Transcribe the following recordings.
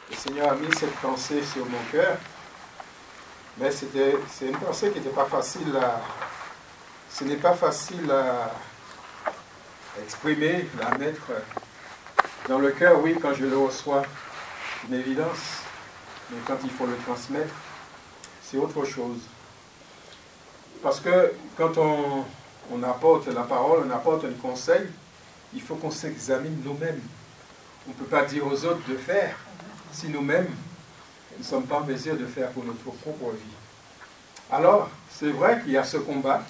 le Seigneur a mis cette pensée sur mon cœur, mais c'est une pensée qui n'était pas facile à... Ce n'est pas facile à exprimer, à mettre dans le cœur, oui, quand je le reçois, c'est une évidence, mais quand il faut le transmettre, c'est autre chose. Parce que quand on apporte la parole, on apporte un conseil, il faut qu'on s'examine nous-mêmes. On ne peut pas dire aux autres de faire si nous-mêmes ne sommes pas en mesure de faire pour notre propre vie. Alors, c'est vrai qu'il y a ce combat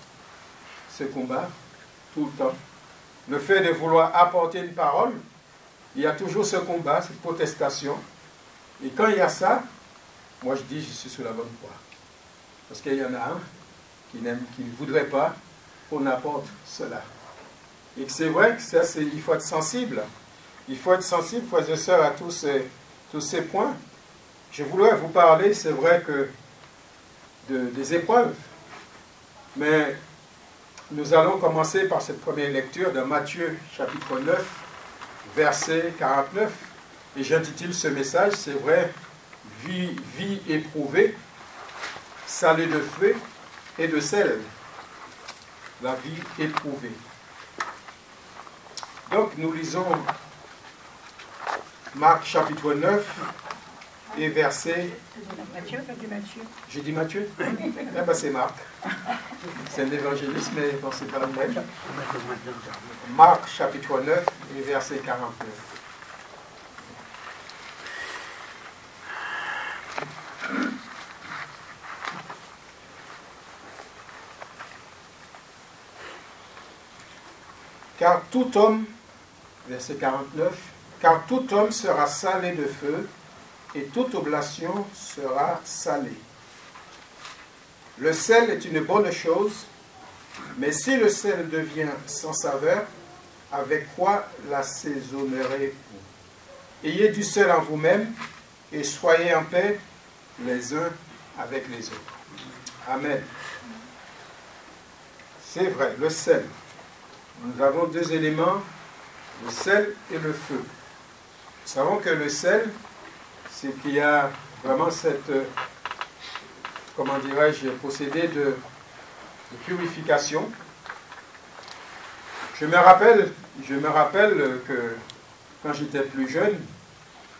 tout le temps. Le fait de vouloir apporter une parole, il y a toujours ce combat, cette protestation. Et quand il y a ça, moi je dis je suis sur la bonne voie. Parce qu'il y en a un qui ne voudrait pas qu'on apporte cela. Et que c'est vrai que ça, il faut être sensible. Il faut être sensible, frères et sœurs, à tous ces points. Je voulais vous parler, c'est vrai que des épreuves. Mais nous allons commencer par cette première lecture de Matthieu, chapitre 9, verset 49. Et j'intitule ce message, c'est vrai, vie éprouvée, salée de feu et de sel. La vie éprouvée. Donc nous lisons Marc chapitre 9 et verset... Matthieu, tu as dit Matthieu. J'ai dit Matthieu? Eh bien c'est Marc. C'est un évangéliste, mais bon, c'est pas le même. Marc chapitre 9 et verset 49. Car tout homme, verset 49, car tout homme sera salé de feu, et toute oblation sera salée. Le sel est une bonne chose, mais si le sel devient sans saveur, avec quoi l'assaisonnerez-vous? Ayez du sel en vous-même, et soyez en paix les uns avec les autres. Amen. C'est vrai, le sel. Nous avons deux éléments, le sel et le feu. Nous savons que le sel, c'est qu'il y a vraiment cette, comment dirais-je, procédé de purification. Je me rappelle que quand j'étais plus jeune,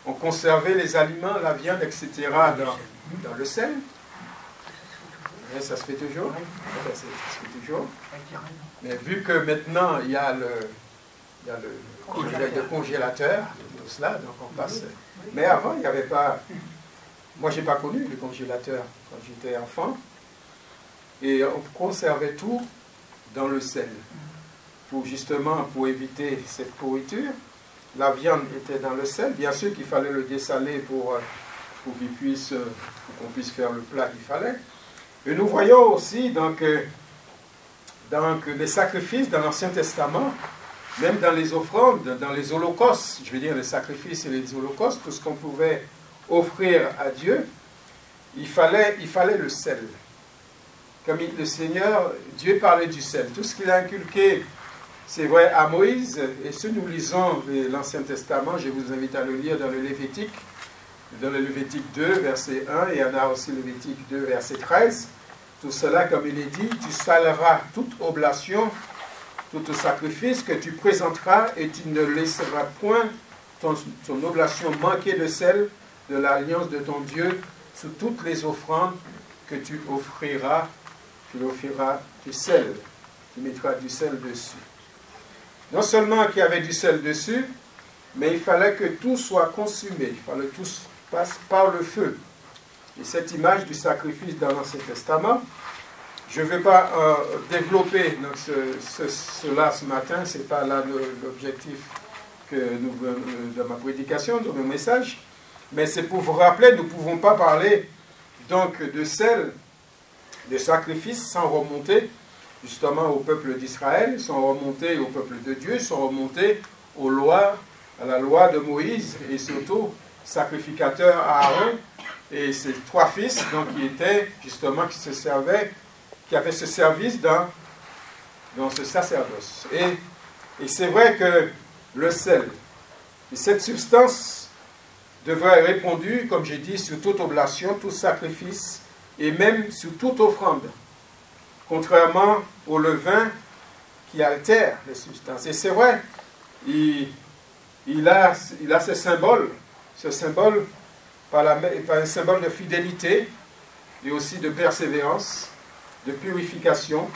on conservait les aliments, la viande, etc. dans le sel. Et ça se fait toujours. Ça se fait toujours. Mais vu que maintenant il y a le congélateur, tout cela, donc on passe. Mais avant, il n'y avait pas. Moi, je n'ai pas connu le congélateur quand j'étais enfant. Et on conservait tout dans le sel. Pour éviter cette pourriture. La viande était dans le sel. Bien sûr qu'il fallait le dessaler pour qu'on puisse faire le plat qu'il fallait. Et nous voyons aussi donc les sacrifices dans l'Ancien Testament, même dans les offrandes, dans les holocaustes, je veux dire les sacrifices et les holocaustes, tout ce qu'on pouvait offrir à Dieu, il fallait le sel. Comme le Seigneur, Dieu parlait du sel. Tout ce qu'il a inculqué, c'est vrai, à Moïse, et si nous lisons l'Ancien Testament, je vous invite à le lire dans le Lévitique 2, verset 1, et il y en a aussi le Lévitique 2, verset 13. Tout cela, comme il est dit, tu saleras toute oblation, tout sacrifice que tu présenteras, et tu ne laisseras point ton oblation manquer de sel de l'alliance de ton Dieu sous toutes les offrandes que tu offriras du sel. Tu mettras du sel dessus. Non seulement qu'il y avait du sel dessus, mais il fallait que tout soit consumé. Il fallait que tout passe par le feu. Et cette image du sacrifice dans l'Ancien Testament, je ne vais pas développer cela ce matin, ce n'est pas là l'objectif de ma prédication, de mon message, mais c'est pour vous rappeler, nous ne pouvons pas parler donc de sel, de sacrifice, sans remonter justement au peuple d'Israël, sans remonter au peuple de Dieu, sans remonter à la loi de Moïse, et surtout sacrificateur Aaron et ses trois fils, donc qui étaient justement, qui avaient ce service dans ce sacerdoce. Et c'est vrai que le sel, et cette substance devrait être répandu, comme j'ai dit, sur toute oblation, tout sacrifice, et même sur toute offrande, contrairement au levain qui altère les substances. Et c'est vrai, il a ce symbole par un symbole de fidélité et aussi de persévérance, de purification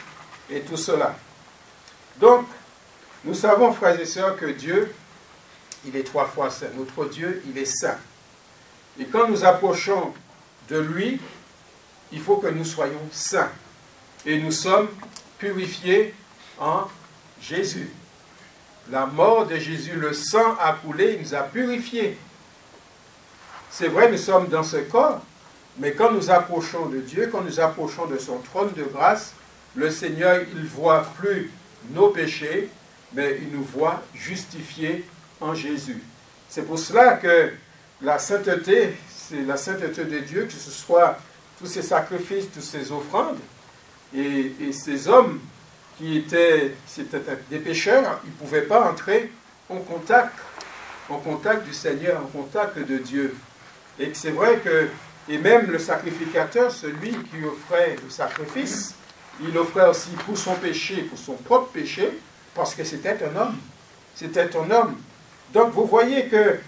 et tout cela. Donc, nous savons, frères et sœurs, que Dieu, il est 3 fois saint. Notre Dieu, il est saint. Et quand nous approchons de lui, il faut que nous soyons saints. Et nous sommes purifiés en Jésus. La mort de Jésus, le sang a coulé, il nous a purifiés. C'est vrai, nous sommes dans ce corps, mais quand nous approchons de Dieu, quand nous approchons de son trône de grâce, le Seigneur, il ne voit plus nos péchés, mais il nous voit justifiés en Jésus. C'est pour cela que la sainteté, c'est la sainteté de Dieu, que ce soit tous ces sacrifices, toutes ces offrandes, et ces hommes qui étaient des pécheurs, ils ne pouvaient pas entrer en contact du Seigneur, en contact de Dieu. Et c'est vrai que, et même le sacrificateur, celui qui offrait le sacrifice, il offrait aussi pour son péché, pour son propre péché, parce que c'était un homme. C'était un homme. Donc vous voyez que,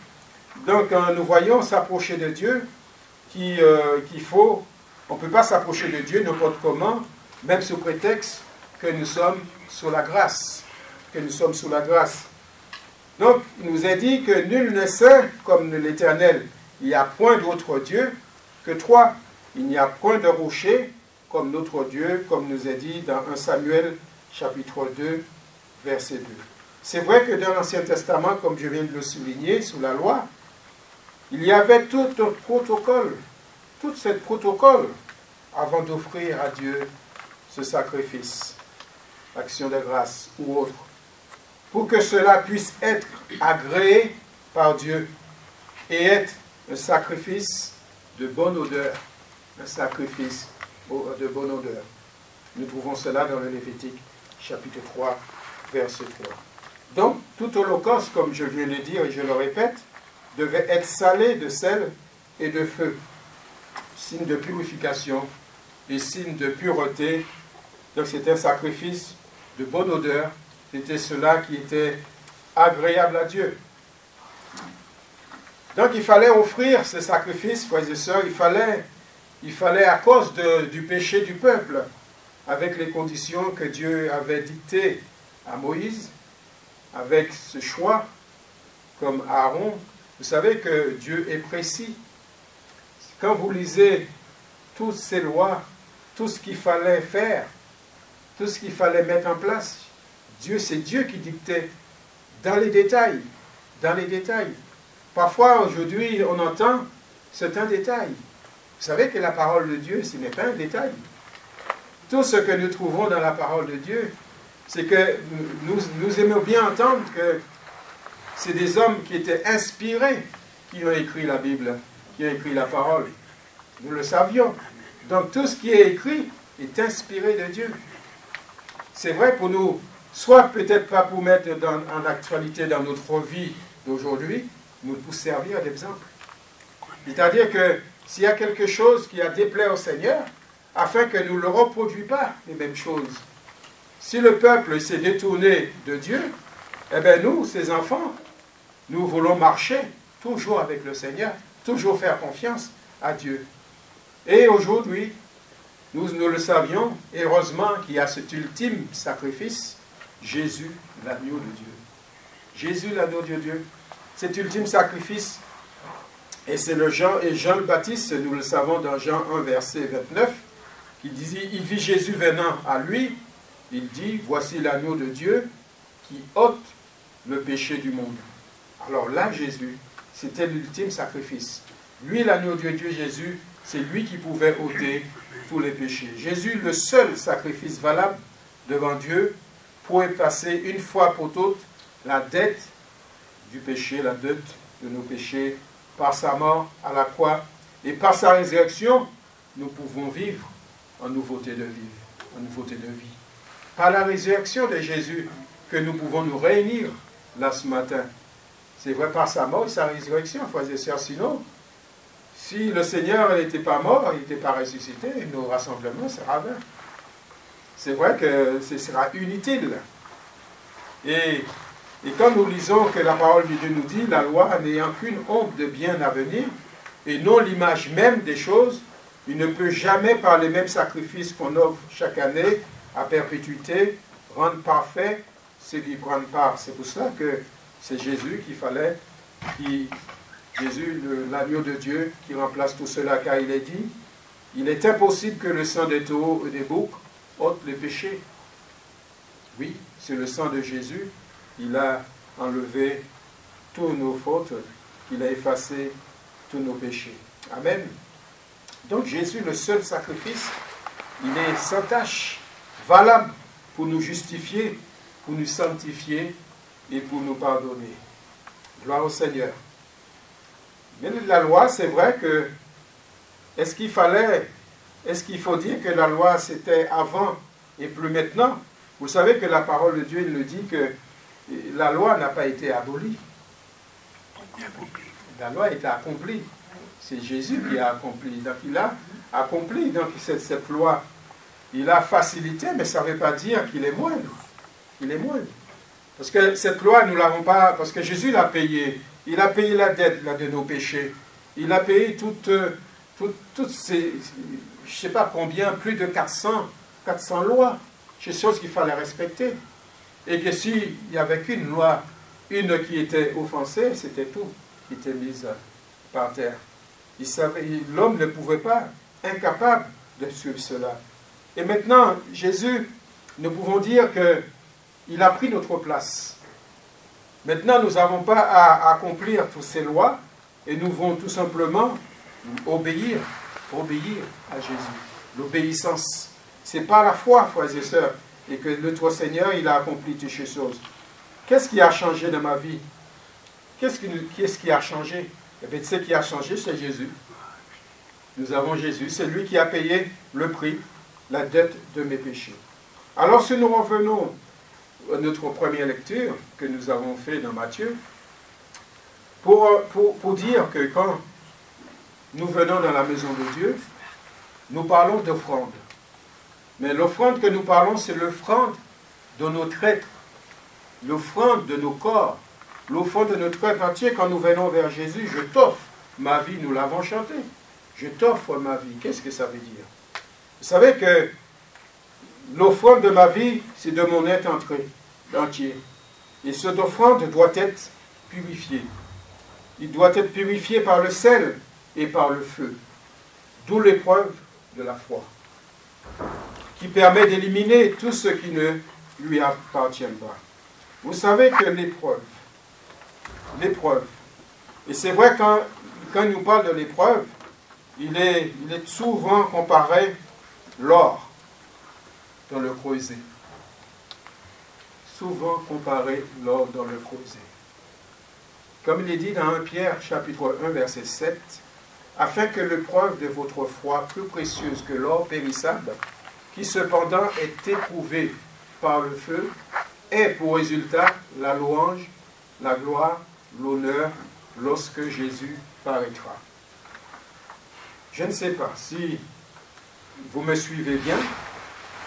nous voyons s'approcher de Dieu, qu'il faut, on ne peut pas s'approcher de Dieu n'importe comment, même sous prétexte que nous sommes sous la grâce. Que nous sommes sous la grâce. Donc, il nous est dit que nul n'est saint comme l'Éternel. Il n'y a point d'autre Dieu que toi. Il n'y a point de rocher comme notre Dieu, comme nous est dit dans 1 Samuel, chapitre 2, verset 2. C'est vrai que dans l'Ancien Testament, comme je viens de le souligner, sous la loi, il y avait tout un protocole, tout ce protocole, avant d'offrir à Dieu ce sacrifice, action de grâce ou autre, pour que cela puisse être agréé par Dieu et être un sacrifice de bonne odeur, un sacrifice de bonne odeur. Nous trouvons cela dans le Lévitique, chapitre 3, verset 3. Donc, tout holocauste, comme je viens de le dire et je le répète, devait être salé de sel et de feu, signe de purification et signe de pureté. Donc, c'était un sacrifice de bonne odeur. C'était cela qui était agréable à Dieu. Donc, il fallait offrir ce sacrifice, frères et sœurs. Il fallait à cause du péché du peuple, avec les conditions que Dieu avait dictées à Moïse, avec ce choix, comme Aaron. Vous savez que Dieu est précis. Quand vous lisez toutes ces lois, tout ce qu'il fallait faire, tout ce qu'il fallait mettre en place, c'est Dieu qui dictait dans les détails, dans les détails. Parfois, aujourd'hui, on entend, c'est un détail. Vous savez que la parole de Dieu, ce n'est pas un détail. Tout ce que nous trouvons dans la parole de Dieu, c'est que nous aimons bien entendre que c'est des hommes qui étaient inspirés qui ont écrit la Bible, qui ont écrit la parole. Nous le savions. Donc tout ce qui est écrit est inspiré de Dieu. C'est vrai pour nous, soit peut-être pas pour mettre en actualité dans notre vie d'aujourd'hui, mais pour servir d'exemple. C'est-à-dire que s'il y a quelque chose qui a déplaît au Seigneur, afin que nous ne le reproduisions pas, les mêmes choses. Si le peuple s'est détourné de Dieu, eh bien nous, ses enfants, nous voulons marcher toujours avec le Seigneur, toujours faire confiance à Dieu. Et aujourd'hui, nous le savions, heureusement qu'il y a cet ultime sacrifice, Jésus, l'agneau de Dieu. Jésus, l'agneau de Dieu. Cet ultime sacrifice, et c'est Jean le Baptiste, nous le savons dans Jean 1, verset 29, qui dit, il vit Jésus venant à lui, il dit, voici l'agneau de Dieu qui ôte le péché du monde. Alors là, Jésus, c'était l'ultime sacrifice. Lui, l'agneau de Dieu, Jésus, c'est lui qui pouvait ôter tous les péchés. Jésus, le seul sacrifice valable devant Dieu, pour effacer une fois pour toutes la dette du péché, la dette de nos péchés, par sa mort à la croix. Et par sa résurrection, nous pouvons vivre en nouveauté de vie. En nouveauté de vie. Par la résurrection de Jésus, que nous pouvons nous réunir là ce matin. C'est vrai par sa mort et sa résurrection, frères et sœurs. Sinon, si le Seigneur n'était pas mort, il n'était pas ressuscité, nos rassemblements sera vain. C'est vrai que ce sera inutile. Et quand nous lisons que la parole de Dieu nous dit, la loi n'ayant qu'une honte de bien à venir, et non l'image même des choses, il ne peut jamais, par les mêmes sacrifices qu'on offre chaque année, à perpétuité, rendre parfait ceux qui prennent part. C'est pour cela que c'est Jésus qu'il fallait, Jésus, l'agneau de Dieu, qui remplace tout cela, car il est dit, il est impossible que le sang des taureaux et des boucs ôte les péchés. Oui, c'est le sang de Jésus, il a enlevé toutes nos fautes, il a effacé tous nos péchés. Amen. Donc Jésus, le seul sacrifice, il est sans tache, valable pour nous justifier, pour nous sanctifier et pour nous pardonner. Gloire au Seigneur. Mais la loi, c'est vrai que, est-ce qu'il faut dire que la loi c'était avant et plus maintenant? Vous savez que la parole de Dieu, il nous dit que la loi n'a pas été abolie. La loi a été accomplie. C'est Jésus qui a accompli. Donc il a accompli donc, cette loi. Il a facilité, mais ça ne veut pas dire qu'il est moindre. Il est moindre. Parce que cette loi, nous ne l'avons pas... Parce que Jésus l'a payé. Il a payé la dette là, de nos péchés. Il a payé toutes ces... Je ne sais pas combien, plus de 400 lois. C'est choses qu'il fallait respecter. Et que s'il n'y avait qu'une loi, une qui était offensée, c'était tout qui était mise par terre. L'homme ne pouvait pas, incapable de suivre cela. Et maintenant, Jésus, nous pouvons dire qu'il a pris notre place. Maintenant, nous n'avons pas à accomplir toutes ces lois et nous devons tout simplement obéir à Jésus. L'obéissance. C'est par la foi, frères et sœurs, et que notre Seigneur, il a accompli toutes ces choses. Qu'est-ce qui a changé dans ma vie? Qu'est-ce qui a changé? Eh bien, ce qui a changé, c'est Jésus. Nous avons Jésus, c'est lui qui a payé le prix, la dette de mes péchés. Alors, si nous revenons à notre première lecture que nous avons fait dans Matthieu, pour dire que quand nous venons dans la maison de Dieu, nous parlons d'offrande. Mais l'offrande que nous parlons, c'est l'offrande de notre être, l'offrande de nos corps, l'offrande de notre être entier. Quand nous venons vers Jésus, je t'offre ma vie, nous l'avons chanté. Je t'offre ma vie. Qu'est-ce que ça veut dire? Vous savez que l'offrande de ma vie, c'est de mon être entier. Et cette offrande doit être purifiée. Il doit être purifié par le sel et par le feu. D'où l'épreuve de la foi, qui permet d'éliminer tout ce qui ne lui appartient pas. Vous savez que l'épreuve, et c'est vrai quand il nous parle de l'épreuve, il est souvent comparé l'or dans le creuset. Souvent comparé l'or dans le creuset. Comme il est dit dans 1 Pierre, chapitre 1, verset 7, afin que l'épreuve de votre foi, plus précieuse que l'or périssable, qui cependant est éprouvé par le feu, ait pour résultat la louange, la gloire, l'honneur, lorsque Jésus paraîtra. Je ne sais pas si vous me suivez bien,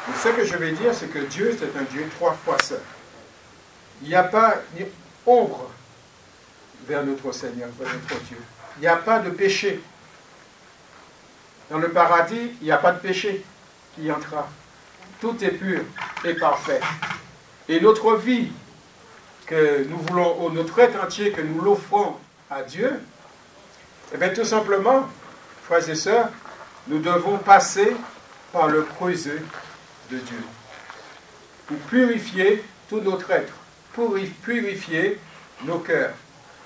mais ce que je vais dire, c'est que Dieu, c'est un Dieu trois fois saint. Il n'y a pas ni ombre vers notre Seigneur, vers notre Dieu. Il n'y a pas de péché. Dans le paradis, il n'y a pas de péché qui entrera. Tout est pur et parfait. Et notre vie, que nous voulons, notre être entier, que nous l'offrons à Dieu, eh bien tout simplement, frères et sœurs, nous devons passer par le creuset de Dieu. Pour purifier tout notre être, pour purifier nos cœurs.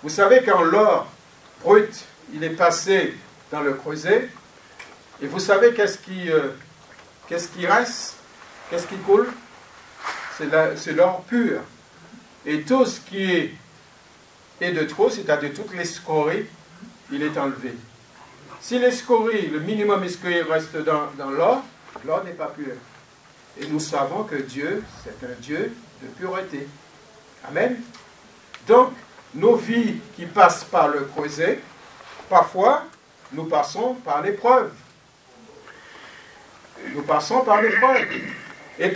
Vous savez, quand l'or brut, il est passé dans le creuset, et vous savez qu'est-ce qui reste? Qu'est-ce qui coule? C'est l'or pur. Et tout ce qui est de trop, c'est-à-dire toutes les scories, il est enlevé. Si les scories, le minimum scorie reste dans l'or, l'or n'est pas pur. Et nous savons que Dieu, c'est un Dieu de pureté. Amen. Donc, nos vies qui passent par le creuset, parfois, nous passons par l'épreuve. Nous passons par l'épreuve. Et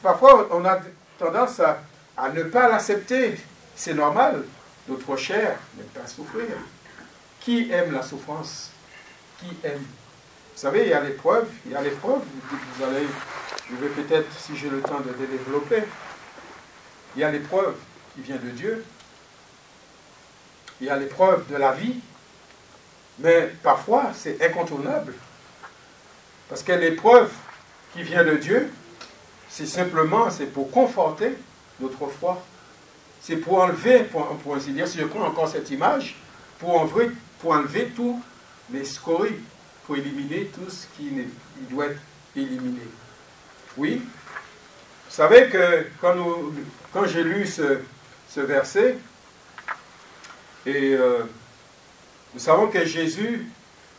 parfois, on a tendance à ne pas l'accepter. C'est normal. Notre chair n'aime pas souffrir. Qui aime la souffrance? Qui aime? Vous savez, il y a l'épreuve. Je vais peut-être, si j'ai le temps de les développer, il y a l'épreuve qui vient de Dieu. Il y a l'épreuve de la vie. Mais parfois, c'est incontournable. Parce que l'épreuve qui vient de Dieu, c'est pour conforter notre foi. C'est pour enlever, pour ainsi dire, si je prends encore cette image, pour enlever tous les scories, pour éliminer tout ce qui doit être éliminé. Oui, vous savez que quand j'ai lu ce verset, et nous savons que Jésus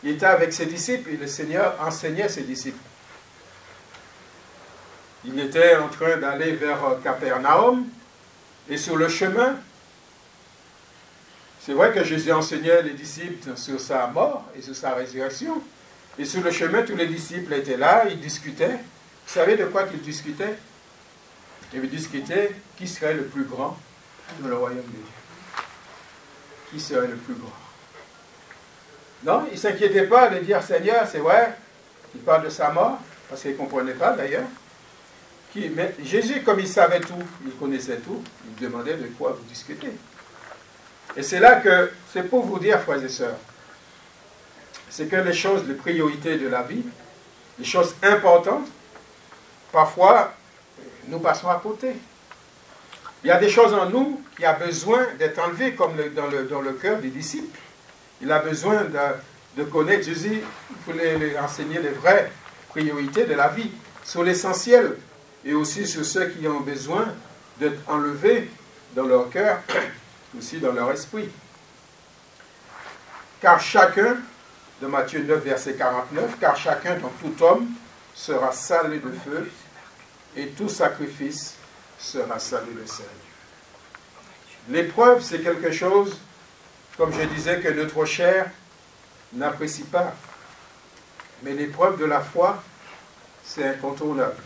était avec ses disciples et le Seigneur enseignait ses disciples. Il était en train d'aller vers Capernaum et sur le chemin, c'est vrai que Jésus enseignait les disciples sur sa mort et sur sa résurrection. Et sur le chemin, tous les disciples étaient là, ils discutaient. Vous savez de quoi qu'ils discutaient? Ils discutaient qui serait le plus grand dans le royaume de Dieu. Qui serait le plus grand? Non, ils ne s'inquiétaient pas de dire Seigneur, c'est vrai, il parle de sa mort, parce qu'ils ne comprenaient pas d'ailleurs. Mais Jésus, comme il savait tout, il connaissait tout, il demandait de quoi vous discutez. Et c'est là que, c'est pour vous dire, frères et sœurs, c'est que les priorités de la vie, les choses importantes, parfois, nous passons à côté. Il y a des choses en nous qui ont besoin d'être enlevées, comme dans le cœur des disciples. Il a besoin de connaître Jésus, il faut les enseigner les vraies priorités de la vie, sur l'essentiel, et aussi sur ceux qui ont besoin d'être enlevés dans leur cœur, aussi dans leur esprit. Car chacun, de Matthieu 9, verset 49, car chacun, donc tout homme, sera salé de feu, et tout sacrifice sera salé de sel. L'épreuve, c'est quelque chose, comme je disais, que notre chair n'apprécie pas. Mais l'épreuve de la foi, c'est incontournable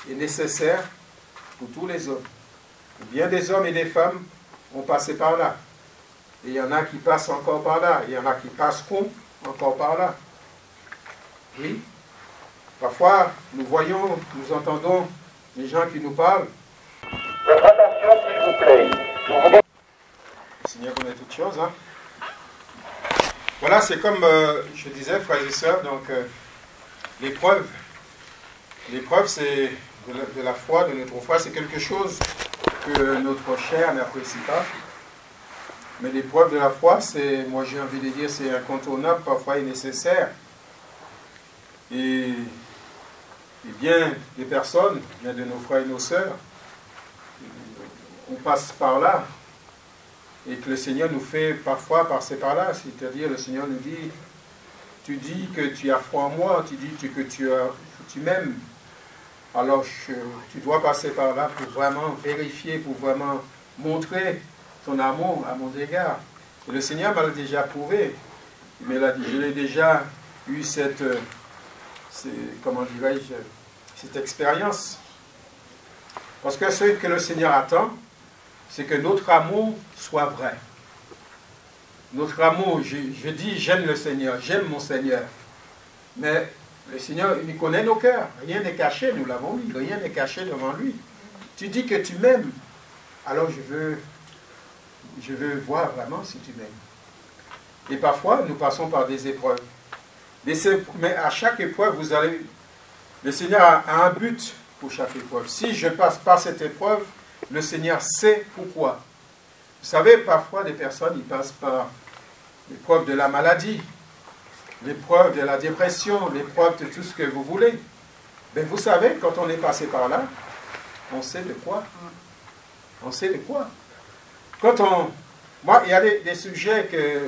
et nécessaire pour tous les hommes. Bien des hommes et des femmes ont passé par là. Et il y en a qui passent encore par là. Il y en a qui passeront encore par là. Oui. Parfois, nous voyons, nous entendons les gens qui nous parlent. Votre attention, s'il vous plaît. Le Seigneur connaît toutes choses. Hein? Voilà, c'est comme je disais, frères et sœurs, donc l'épreuve. L'épreuve, c'est de la foi, de notre foi, c'est quelque chose que notre chair n'apprécie pas. Mais l'épreuve de la foi, c'est, moi j'ai envie de dire, c'est incontournable, parfois et nécessaire. Et bien des personnes, bien de nos frères et nos sœurs, on passe par là. Et que le Seigneur nous fait parfois passer par là. C'est-à-dire, le Seigneur nous dit, tu dis que tu as foi en moi, tu dis que tu m'aimes. Alors, tu dois passer par là pour vraiment vérifier, pour vraiment montrer ton amour à mon égard. Et le Seigneur m'a déjà prouvé. Il me l'a dit, je l'ai déjà eu comment dirais-je, cette expérience. Parce que ce que le Seigneur attend, c'est que notre amour soit vrai. Notre amour, je dis j'aime le Seigneur, j'aime mon Seigneur. Mais le Seigneur, il connaît nos cœurs. Rien n'est caché, nous l'avons dit, rien n'est caché devant lui. Tu dis que tu m'aimes, alors je veux voir vraiment si tu m'aimes. Et parfois, nous passons par des épreuves. Mais à chaque épreuve, le Seigneur a un but pour chaque épreuve. Si je passe par cette épreuve, le Seigneur sait pourquoi. Vous savez, parfois, des personnes, ils passent par l'épreuve de la maladie, l'épreuve de la dépression, l'épreuve de tout ce que vous voulez. Mais vous savez, quand on est passé par là, on sait de quoi. On sait de quoi. Moi, il y a des sujets que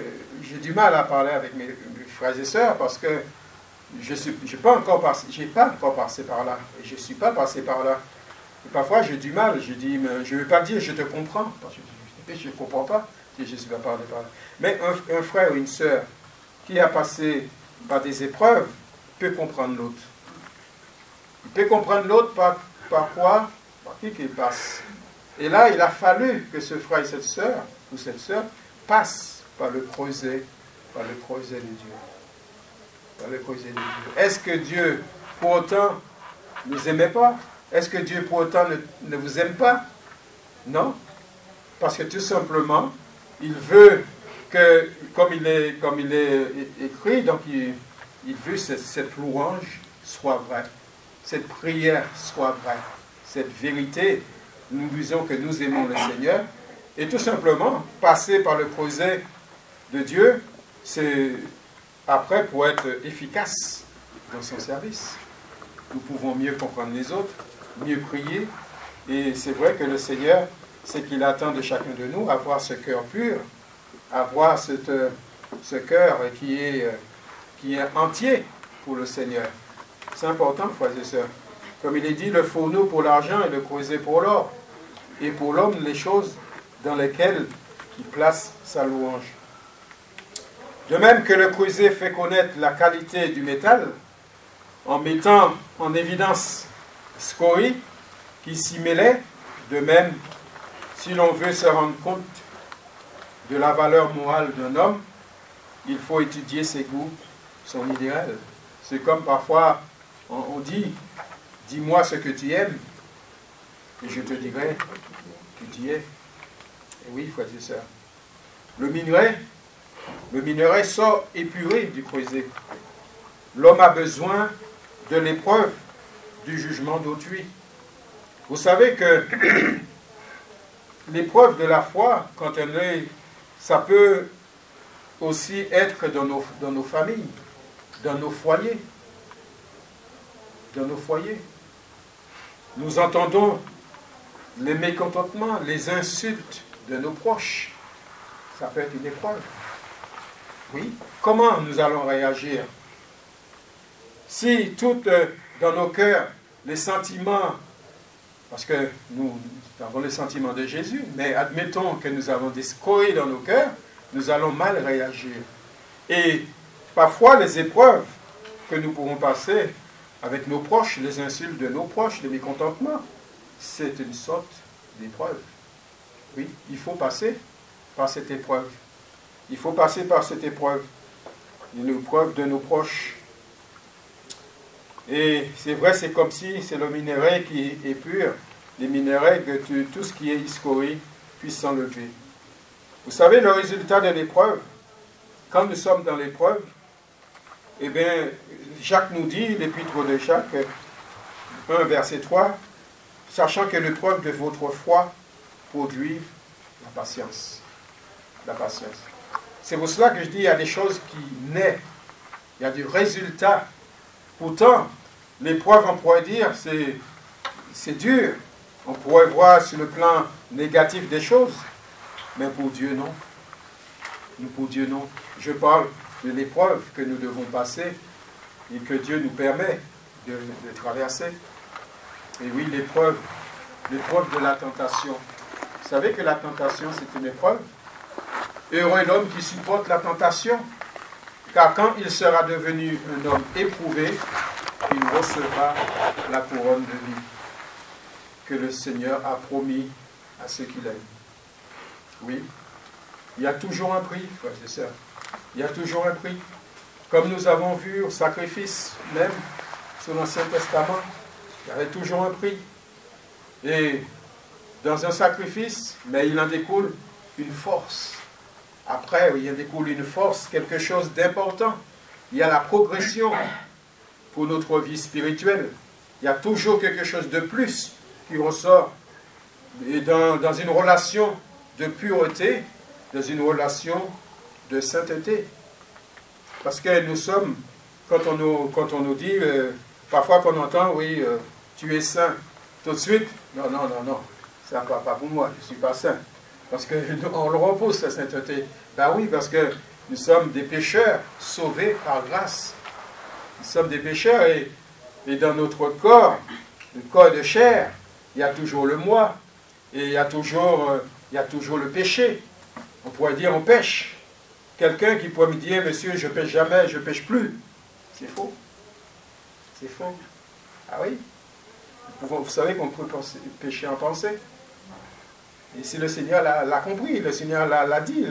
j'ai du mal à parler avec mes frères et sœurs parce que je n'ai pas encore passé par là. Et je ne suis pas passé par là. Et parfois, j'ai du mal. Je dis, mais je ne vais pas dire je te comprends. Parce que je ne comprends pas si je ne suis pas parlé par là. Mais un frère ou une sœur qui a passé par des épreuves peut comprendre l'autre. Il peut comprendre l'autre par quoi? Par qui qu'il passe. Et là, il a fallu que ce frère et cette sœur, ou cette sœur, passe par le creuset de Dieu. Par le creuset de Dieu. Est-ce que Dieu, pour autant, ne nous aimait pas? Est-ce que Dieu, pour autant, ne vous aime pas? Non. Parce que tout simplement, il veut que, comme il est écrit, donc il veut que cette louange soit vraie, cette prière soit vraie, cette vérité. Nous disons que nous aimons le Seigneur, et tout simplement, passer par le creuset de Dieu, c'est après pour être efficace dans son service. Nous pouvons mieux comprendre les autres, mieux prier, et c'est vrai que le Seigneur, c'est qu'il attend de chacun de nous avoir ce cœur pur, avoir ce cœur qui est entier pour le Seigneur. C'est important, frères et sœurs. Comme il est dit, le fourneau pour l'argent et le creuset pour l'or. Et pour l'homme, les choses dans lesquelles il place sa louange. De même que le creuset fait connaître la qualité du métal, en mettant en évidence scorie qui s'y mêlait, de même, si l'on veut se rendre compte de la valeur morale d'un homme, il faut étudier ses goûts, son idéal. C'est comme parfois on dit, dis-moi ce que tu aimes, et je te dirai qui tu es. Et oui, frères et sœurs. Le minerai sort épuré du creuset. L'homme a besoin de l'épreuve du jugement d'autrui. Vous savez que l'épreuve de la foi, quand elle est, ça peut aussi être dans nos familles, dans nos foyers. Dans nos foyers. Nous entendons les mécontentements, les insultes de nos proches. Ça peut être une épreuve. Oui. Comment nous allons réagir? Si tout dans nos cœurs, les sentiments, parce que nous avons les sentiments de Jésus, mais admettons que nous avons des scories dans nos cœurs, nous allons mal réagir. Et parfois, les épreuves que nous pourrons passer avec nos proches, les insultes de nos proches, les mécontentements, c'est une sorte d'épreuve. Oui, il faut passer par cette épreuve. Il faut passer par cette épreuve. Une épreuve de nos proches. Et c'est vrai, c'est comme si c'est le minerai qui est pur, les minéraux, que tout ce qui est scorie puisse s'enlever. Vous savez, le résultat de l'épreuve, quand nous sommes dans l'épreuve, eh bien, Jacques nous dit, l'épître de Jacques, 1 verset 3, sachant que l'épreuve de votre foi produit la patience. La patience. C'est pour cela que je dis, il y a des choses qui naissent, il y a du résultat. Pourtant, l'épreuve, on pourrait dire, c'est dur. On pourrait voir sur le plan négatif des choses, mais pour Dieu, non. Pour Dieu, non. Je parle de l'épreuve que nous devons passer et que Dieu nous permet de traverser. Et oui, l'épreuve de la tentation. Vous savez que la tentation, c'est une épreuve. Heureux l'homme qui supporte la tentation, car quand il sera devenu un homme éprouvé, il recevra la couronne de vie que le Seigneur a promis à ceux qui l'aiment. Oui, il y a toujours un prix, frères et sœurs. Il y a toujours un prix. Comme nous avons vu au sacrifice, même sur l'Ancien Testament, il y avait toujours un prix. Et dans un sacrifice, mais il en découle une force. Après, il en découle une force, quelque chose d'important. Il y a la progression pour notre vie spirituelle. Il y a toujours quelque chose de plus qui ressort. Et dans une relation de pureté, dans une relation de sainteté. Parce que nous sommes, quand on nous dit, parfois qu'on entend, oui, tu es saint, tout de suite, non, ça ne va pas pour moi, je ne suis pas saint. Parce qu'on le repousse, la sainteté. Ben oui, parce que nous sommes des pécheurs sauvés par grâce. Nous sommes des pécheurs et dans notre corps, le corps de chair, il y a toujours le moi. Et il y a toujours il y a toujours le péché. On pourrait dire on pêche. Quelqu'un qui pourrait me dire, monsieur, je pêche jamais, je pêche plus. C'est faux. C'est faux. Ah oui. Vous savez qu'on peut pécher en pensée. Et si le Seigneur l'a compris, le Seigneur l'a dit,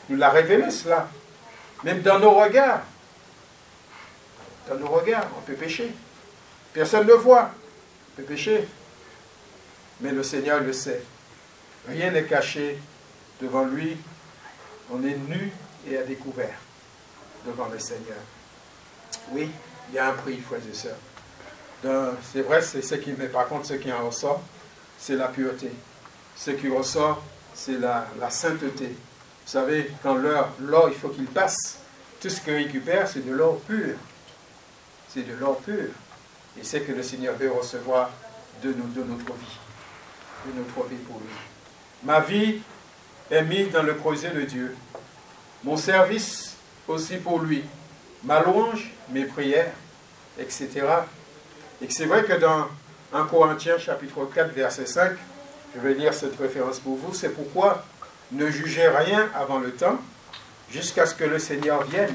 nous l'a révélé cela. Même dans nos regards. Dans nos regards, on peut pécher. Personne ne le voit. On peut pécher. Mais le Seigneur le sait. Rien n'est caché devant lui. On est nu et à découvert devant le Seigneur. Oui, il y a un prix, frères et sœurs. C'est vrai, c'est ce qui, mais par contre, ce qui en ressort, c'est la pureté. Ce qui ressort, c'est la sainteté. Vous savez, quand l'or, il faut qu'il passe. Tout ce qu'il récupère, c'est de l'or pur. C'est de l'or pur. Et c'est que le Seigneur veut recevoir de notre vie. De notre vie pour lui. Ma vie est mise dans le creuset de Dieu. Mon service aussi pour lui. Ma louange, mes prières, etc. Et c'est vrai que dans 1 Corinthiens chapitre 4, verset 5, je vais lire cette référence pour vous, c'est pourquoi ne jugez rien avant le temps, jusqu'à ce que le Seigneur vienne,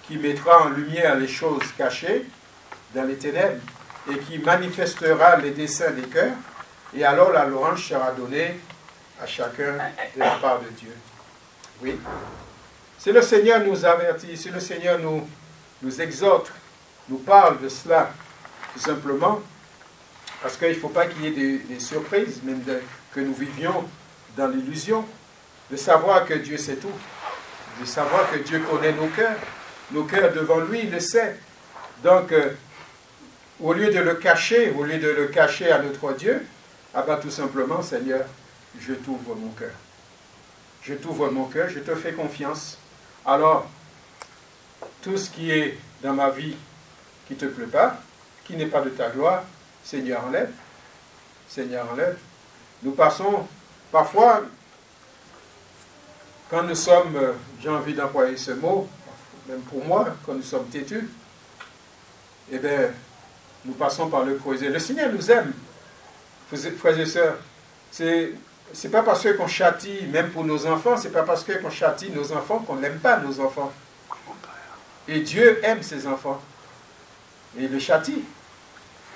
qui mettra en lumière les choses cachées dans les ténèbres, et qui manifestera les desseins des cœurs, et alors la louange sera donnée à chacun de la part de Dieu. Oui. Si le Seigneur nous avertit, si le Seigneur nous exhorte, nous parle de cela, tout simplement, parce qu'il ne faut pas qu'il y ait des surprises, même que nous vivions dans l'illusion, de savoir que Dieu sait tout, de savoir que Dieu connaît nos cœurs devant lui, il le sait. Donc, au lieu de le cacher, à notre Dieu, ah ben, tout simplement, Seigneur, je t'ouvre mon cœur. Je t'ouvre mon cœur, je te fais confiance. Alors, tout ce qui est dans ma vie qui ne te plaît pas, qui n'est pas de ta gloire, Seigneur, enlève. Seigneur, enlève. Nous passons, parfois, quand nous sommes, j'ai envie d'employer ce mot, même pour moi, quand nous sommes têtus, eh bien, nous passons par le creuset. Le Seigneur nous aime, frères et sœurs. C'est pas parce qu'on châtie, même pour nos enfants, c'est pas parce qu'on châtie nos enfants qu'on n'aime pas nos enfants. Et Dieu aime ses enfants. Et il les châtie.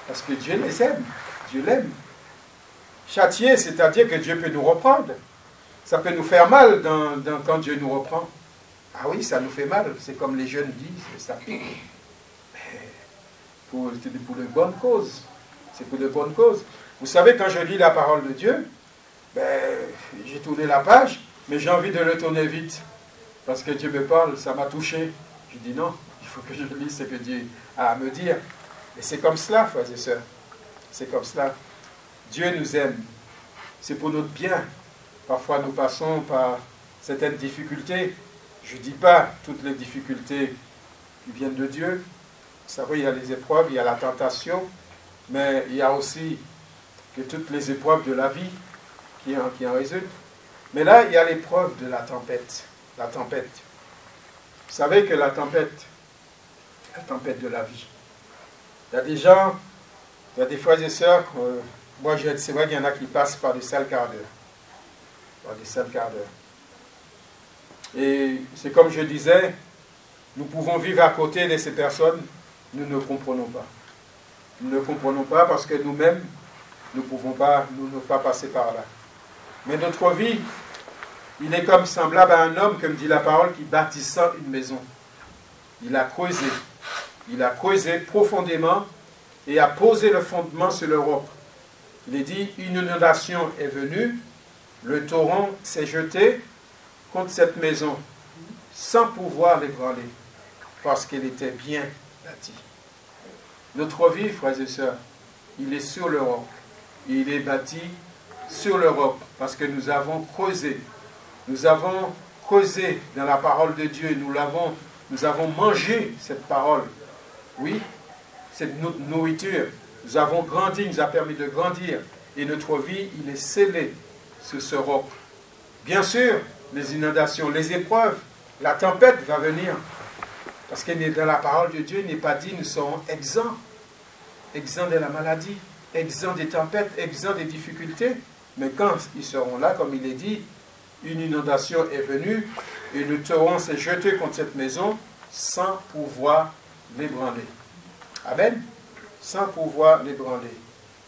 Parce que Dieu les aime. Dieu l'aime. Châtier, c'est-à-dire que Dieu peut nous reprendre. Ça peut nous faire mal quand Dieu nous reprend. Ah oui, ça nous fait mal. C'est comme les jeunes disent, ça pique. Mais pour de bonnes causes. C'est pour de bonnes causes. Vous savez, quand je lis la parole de Dieu, j'ai tourné la page, mais j'ai envie de le tourner vite. Parce que Dieu me parle, ça m'a touché. Je dis non, il faut que je lise ce que Dieu a à me dire. Et c'est comme cela, frères et sœurs. C'est comme cela. Dieu nous aime. C'est pour notre bien. Parfois, nous passons par certaines difficultés. Je ne dis pas toutes les difficultés qui viennent de Dieu. Vous savez, il y a les épreuves, il y a la tentation, mais il y a aussi que toutes les épreuves de la vie qui en résultent. Mais là, il y a l'épreuve de la tempête. La tempête. Vous savez que la tempête de la vie. Il y a des gens, il y a des frères et sœurs, moi c'est vrai qu'il y en a qui passent par des sales quarts d'heure. Par des sales quarts d'heure. Et c'est comme je disais, nous pouvons vivre à côté de ces personnes, nous ne comprenons pas. Nous ne comprenons pas parce que nous-mêmes, nous ne pas passer par là. Mais notre vie, il est comme semblable à un homme, comme dit la parole, qui bâtissant une maison. Il a creusé profondément et a posé le fondement sur le roc. Il est dit, une inondation est venue, le torrent s'est jeté contre cette maison, sans pouvoir l'ébranler, parce qu'elle était bien bâtie. Notre vie, frères et sœurs, il est sur le roc. Il est bâti sur le roc, parce que nous avons creusé. Nous avons creusé dans la parole de Dieu. Nous avons mangé cette parole. Oui, cette nourriture. Nous avons grandi, nous a permis de grandir. Et notre vie, il est scellé sur ce roc. Bien sûr, les inondations, les épreuves, la tempête va venir. Parce que dans la parole de Dieu, il n'est pas dit nous serons exempts. Exempts de la maladie, exempts des tempêtes, exempts des difficultés. Mais quand ils seront là, comme il est dit, une inondation est venue et le torrent s'est jeté contre cette maison sans pouvoir l'ébranler. Amen. Sans pouvoir l'ébranler.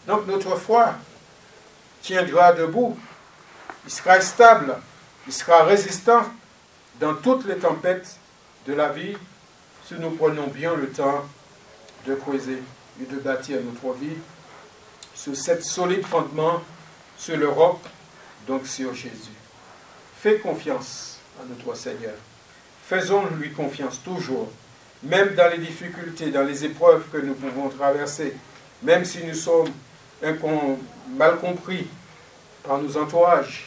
Donc notre foi tiendra debout, il sera stable, il sera résistant dans toutes les tempêtes de la vie si nous prenons bien le temps de creuser et de bâtir notre vie sur cette solide fondement, sur le roc, donc sur Jésus. Fais confiance à notre Seigneur. Faisons-lui confiance toujours, même dans les difficultés, dans les épreuves que nous pouvons traverser, même si nous sommes mal compris par nos entourages,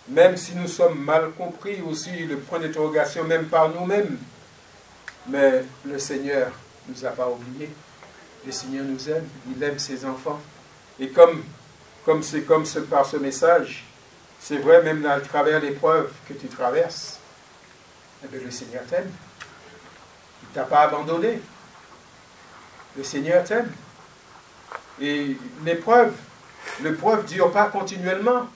même si nous sommes mal compris aussi, le point d'interrogation même par nous-mêmes. Mais le Seigneur ne nous a pas oubliés. Le Seigneur nous aime, il aime ses enfants. Et comme par ce message, c'est vrai, même à travers l'épreuve que tu traverses, eh bien, le Seigneur t'aime. Il ne t'a pas abandonné. Le Seigneur t'aime. Et l'épreuve ne dure pas continuellement.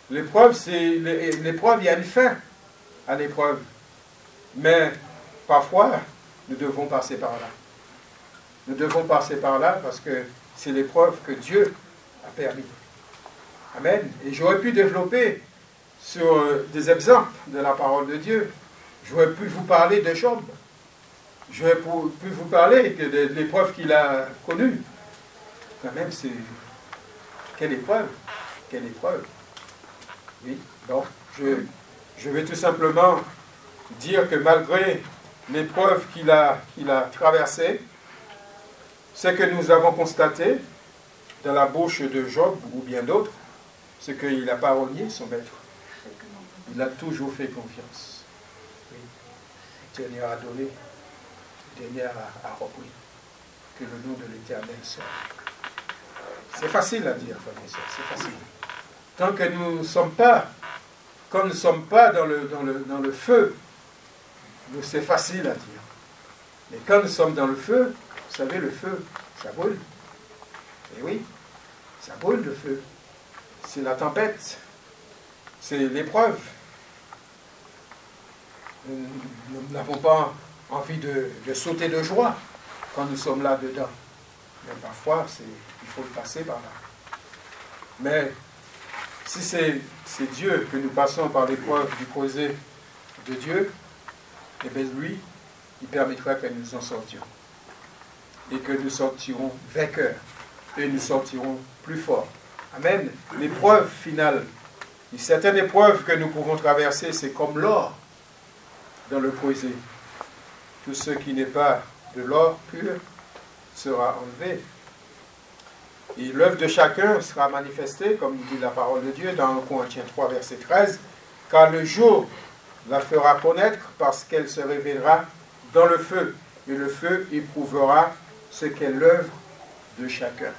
L'épreuve, il y a une fin à l'épreuve. Mais parfois, nous devons passer par là. Nous devons passer par là parce que c'est l'épreuve que Dieu a permis. Amen. Et j'aurais pu développer sur des exemples de la parole de Dieu. J'aurais pu vous parler de Job. J'aurais pu vous parler de l'épreuve qu'il a connue. Quand même, c'est... Quelle épreuve! Quelle épreuve! Oui, donc, je vais tout simplement dire que malgré l'épreuve qu'il a traversée, ce que nous avons constaté dans la bouche de Job ou bien d'autres, c'est qu'il n'a pas renié son maître. Il a toujours fait confiance. Oui. Le dernier a donné, le dernier a repris. Que le nom de l'Éternel soit. C'est facile à dire, frères et sœurs, c'est facile. Tant que nous ne sommes pas, quand nous ne sommes pas dans le feu, c'est facile à dire. Mais quand nous sommes dans le feu, vous savez, le feu, ça brûle. Et oui, ça brûle le feu. C'est la tempête. C'est l'épreuve. Nous n'avons pas envie de sauter de joie quand nous sommes là-dedans. Mais parfois, il faut le passer par là. Mais si c'est Dieu que nous passons par l'épreuve du creuset de Dieu, eh bien lui, il permettra que nous en sortions. Et que nous sortirons vainqueurs. Et nous sortirons plus forts. Amen. L'épreuve finale. Et certaines épreuves que nous pouvons traverser, c'est comme l'or dans le creuset. Tout ce qui n'est pas de l'or pur sera enlevé. Et l'œuvre de chacun sera manifestée, comme dit la parole de Dieu dans 1 Corinthiens 3, verset 13, car le jour la fera connaître parce qu'elle se révélera dans le feu, et le feu éprouvera ce qu'est l'œuvre de chacun.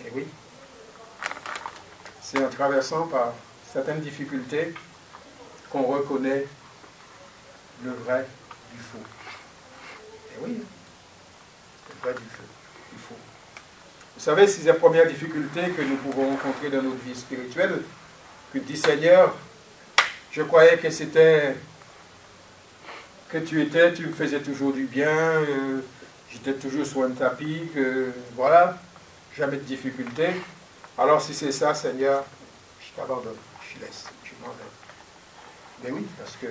Et oui, c'est en traversant par certaines difficultés qu'on reconnaît le vrai du faux. Et oui, le vrai du faux. Vous savez, c'est la première difficulté que nous pouvons rencontrer dans notre vie spirituelle, que dit Seigneur, je croyais que c'était, que tu me faisais toujours du bien, j'étais toujours sur un tapis, que voilà, jamais de difficulté. Alors si c'est ça, Seigneur, je t'abandonne, je laisse, je m'en vais. Mais oui, parce que,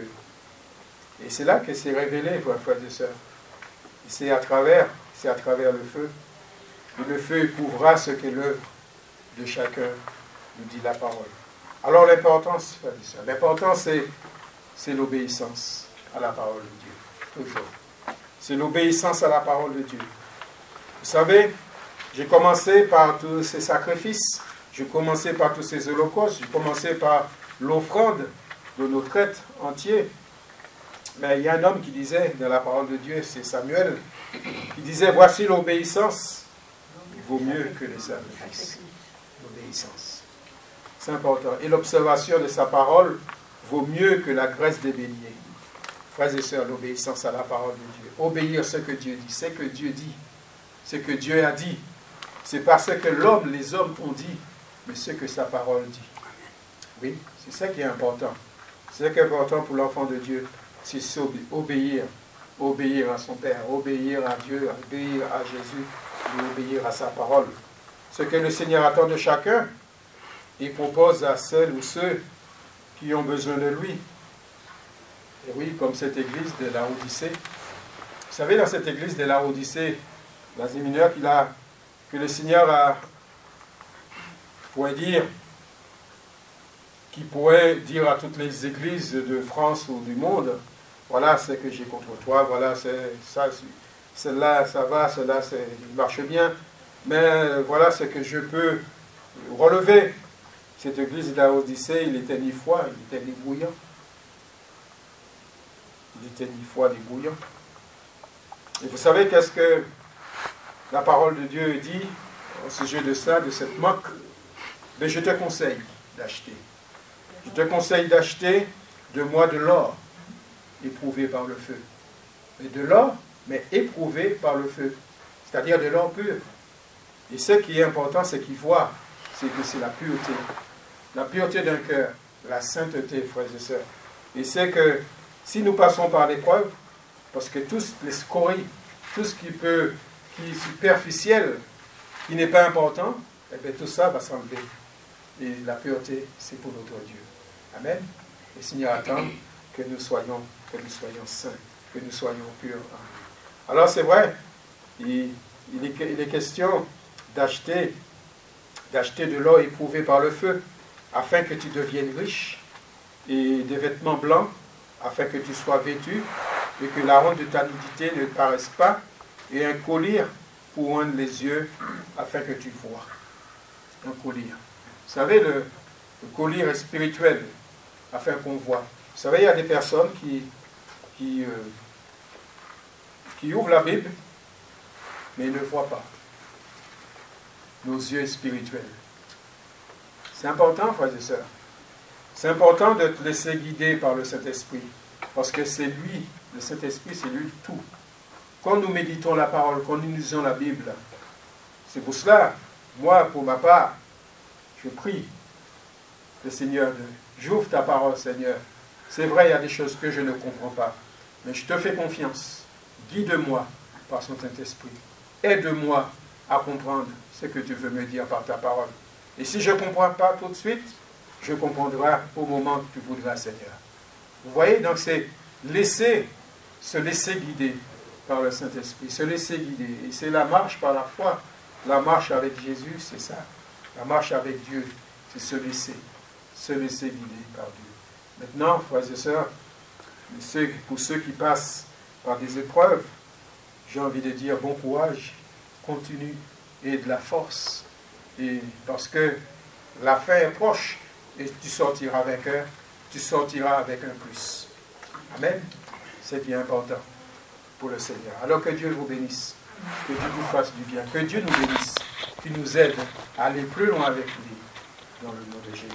et c'est là que c'est révélé, frères et sœurs. C'est à travers le feu. Et le feu éprouvera ce qu'est l'œuvre de chacun, nous dit la parole. Alors l'importance, c'est l'obéissance à la parole de Dieu. Toujours. C'est l'obéissance à la parole de Dieu. Vous savez, j'ai commencé par tous ces sacrifices, j'ai commencé par tous ces holocaustes, j'ai commencé par l'offrande de notre être entier. Mais il y a un homme qui disait, dans la parole de Dieu, c'est Samuel, qui disait, voici l'obéissance. Il vaut mieux que les sacrifices. L'obéissance. C'est important. Et l'observation de sa parole vaut mieux que la graisse des béliers. Frères et sœurs, l'obéissance à la parole de Dieu. Obéir ce que Dieu dit. Ce que Dieu dit. Ce que Dieu a dit. C'est parce que les hommes ont dit. mais ce que sa parole dit. Oui, c'est ça qui est important. C'est ça qui est important pour l'enfant de Dieu, c'est obéir. Obéir à son Père, obéir à Dieu, obéir à Jésus, et obéir à sa parole. Ce que le Seigneur attend de chacun, il propose à celles ou ceux qui ont besoin de lui. Et oui, comme cette église de la Odyssée. Vous savez, dans cette église de la Odyssée, l'Asie mineure, que le Seigneur a, qui pourrait dire à toutes les églises de France ou du monde, voilà ce que j'ai contre toi, voilà c'est ça, celle-là ça va, celle-là il marche bien, mais voilà ce que je peux relever. Cette église de la Odyssée, il était ni froid, il était ni bouillant. Il était ni froid ni bouillant. Et vous savez qu'est-ce que la parole de Dieu dit au sujet de ça, de cette moque? Mais je te conseille d'acheter. Je te conseille d'acheter de moi de l'or, éprouvé par le feu. Et de l'or, mais éprouvé par le feu. C'est-à-dire de l'or pur. Et ce qui est important, c'est qu'il voit, c'est que c'est la pureté. La pureté d'un cœur, la sainteté, frères et sœurs. Et c'est que si nous passons par l'épreuve, parce que tous les scories, tout ce qui est superficiel, qui n'est pas important, eh bien tout ça va s'enlever. Et la pureté, c'est pour notre Dieu. Amen. Le Seigneur attend que nous soyons saints, que nous soyons purs. Alors c'est vrai, il est question d'acheter de l'or éprouvé par le feu, afin que tu deviennes riche, et des vêtements blancs, afin que tu sois vêtu, et que la honte de ta nudité ne paraisse pas, et un collier pour oindre les yeux, afin que tu vois. Un collier. Vous savez, le collier est spirituel, afin qu'on voit. Vous savez, il y a des personnes qui ouvrent la Bible, mais ne voient pas. Nos yeux spirituels. C'est important, frères et sœurs. C'est important de te laisser guider par le Saint-Esprit. Parce que c'est lui, le Saint-Esprit, c'est lui tout. Quand nous méditons la parole, quand nous lisons la Bible, c'est pour cela, moi, pour ma part, je prie le Seigneur, j'ouvre ta parole, Seigneur. C'est vrai, il y a des choses que je ne comprends pas. Mais je te fais confiance. Guide-moi par son Saint-Esprit. Aide-moi à comprendre ce que tu veux me dire par ta parole. Et si je ne comprends pas tout de suite, je comprendrai au moment que tu voudras, Seigneur. Vous voyez, donc c'est se laisser guider par le Saint-Esprit, se laisser guider. Et c'est la marche par la foi. La marche avec Jésus, c'est ça. La marche avec Dieu, c'est se laisser guider par Dieu. Maintenant, frères et sœurs, pour ceux qui passent par des épreuves, j'ai envie de dire bon courage, continue et de la force. Et parce que la fin est proche et tu sortiras vainqueur, tu sortiras avec un plus. Amen. C'est bien important pour le Seigneur. Alors que Dieu vous bénisse, que Dieu vous fasse du bien, que Dieu nous bénisse, qu'il nous aide à aller plus loin avec lui, dans le nom de Jésus.